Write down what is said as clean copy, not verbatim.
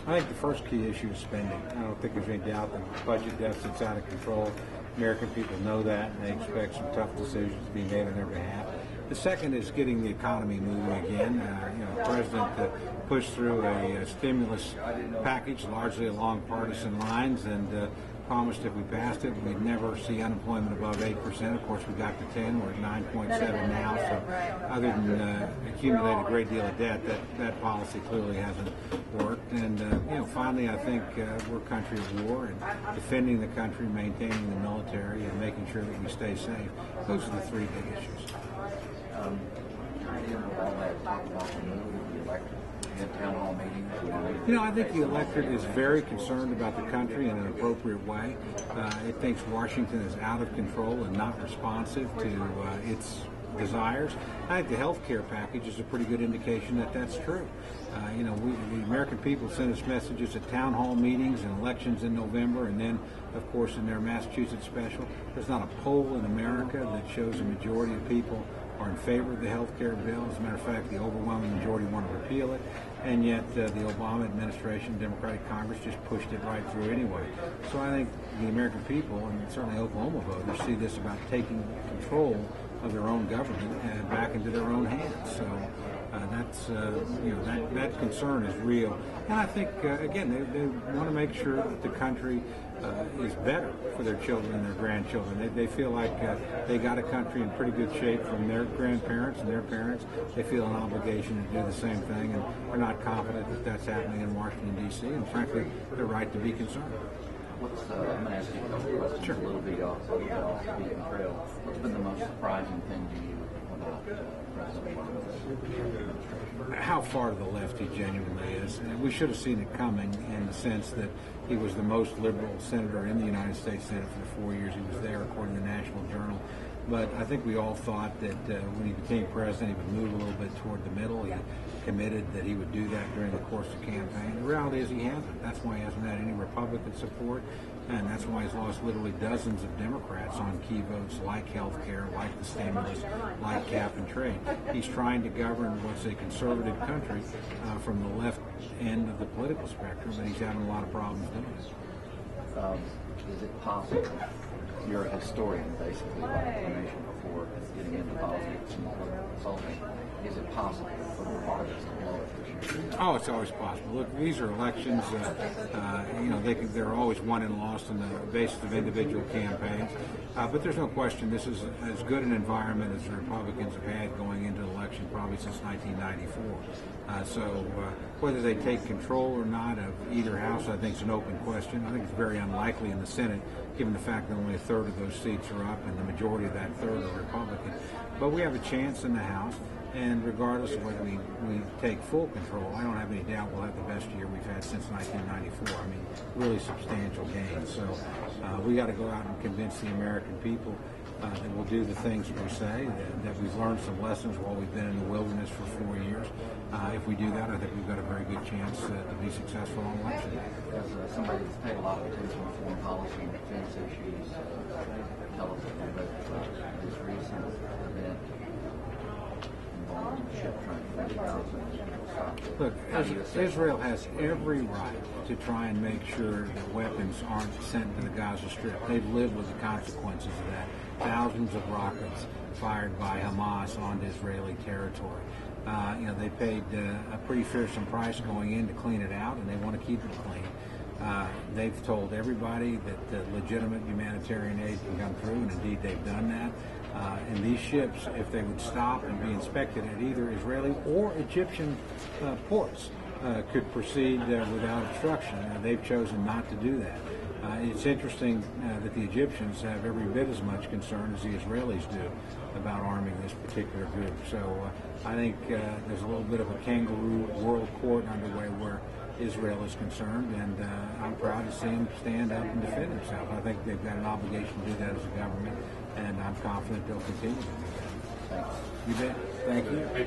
I think the first key issue is spending. I don't think there's any doubt that the budget deficit's out of control. American people know that, and they expect some tough decisions to be made on their behalf. The second is getting the economy moving again. The president pushed through a stimulus package largely along partisan lines and promised if we passed it, we'd never see unemployment above 8%. Of course, we got to 10. We're at 9.7 now. So other than accumulate a great deal of debt, that policy clearly hasn't worked. And, finally, I think we're a country of war, and defending the country, maintaining the military, and making sure that we stay safe. Those are the three big issues. I think the electorate is very concerned about the country in an appropriate way. It thinks Washington is out of control and not responsive to its desires. I think the health care package is a pretty good indication that that's true. The American people sent us messages at town hall meetings and elections in November, and then, of course, in their Massachusetts special. There's not a poll in America that shows a majority of people are in favor of the health care bill. As a matter of fact, the overwhelming majority want to repeal it, and yet the Obama administration, Democratic Congress, just pushed it right through anyway. So I think the American people, and certainly Oklahoma voters, see this about taking control of their own government and back into their own hands. So that concern is real, and I think again they want to make sure that the country is better for their children and their grandchildren. They feel like they got a country in pretty good shape from their grandparents and their parents. They feel an obligation to do the same thing, and are not confident that that's happening in Washington, D.C., and frankly, they're right to be concerned. I'm going to ask you a couple questions a little bit off the beaten trail. What's been the most surprising thing to you about President Obama? How far to the left he genuinely is. And we should have seen it coming in the sense that he was the most liberal senator in the United States Senate for the 4 years he was there, according to the National Journal. But I think we all thought that when he became president, he would move a little bit toward the middle. He committed that he would do that during the course of the campaign. The reality is he hasn't. That's why he hasn't had any Republican support, and that's why he's lost literally dozens of Democrats on key votes like health care, like the stimulus, like cap and trade. He's trying to govern what's a conservative country from the left end of the political spectrum, and he's having a lot of problems doing it. Is it possible? You're a historian, basically, by information before getting into politics and consulting. Is it possible for the Republicans to blow it this year? Oh, it's always possible. Look, these are elections. They're always won and lost on the basis of individual campaigns. But there's no question this is as good an environment as the Republicans have had going into the election probably since 1994. So whether they take control or not of either house, I think is an open question. I think it's very unlikely in the Senate, given the fact that only a third of those seats are up and the majority of that third are Republican. But we have a chance in the House. And regardless of whether we take full control, I don't have any doubt we'll have the best year we've had since 1994. I mean, really substantial gains. So we got to go out and convince the American people that we'll do the things that we say, that we've learned some lessons while we've been in the wilderness for 4 years. If we do that, I think we've got a very good chance to be successful on election day. As somebody that's paid a lot of attention to foreign policy and defense issues, tell us about this recent event. Look, Israel has every right to try and make sure that weapons aren't sent to the Gaza Strip. They've lived with the consequences of that. Thousands of rockets fired by Hamas onto Israeli territory. They paid a pretty fearsome price going in to clean it out, and they want to keep it clean. They've told everybody that legitimate humanitarian aid can come through, and indeed they've done that. And these ships, if they would stop and be inspected at either Israeli or Egyptian ports, could proceed without obstruction. They've chosen not to do that. It's interesting that the Egyptians have every bit as much concern as the Israelis do about arming this particular group. So I think there's a little bit of a kangaroo world court underway where Israel is concerned, and I'm proud to see them stand up and defend themselves. I think they've got an obligation to do that as a government, and I'm confident they'll continue to do that. Thanks. You bet. Thank you.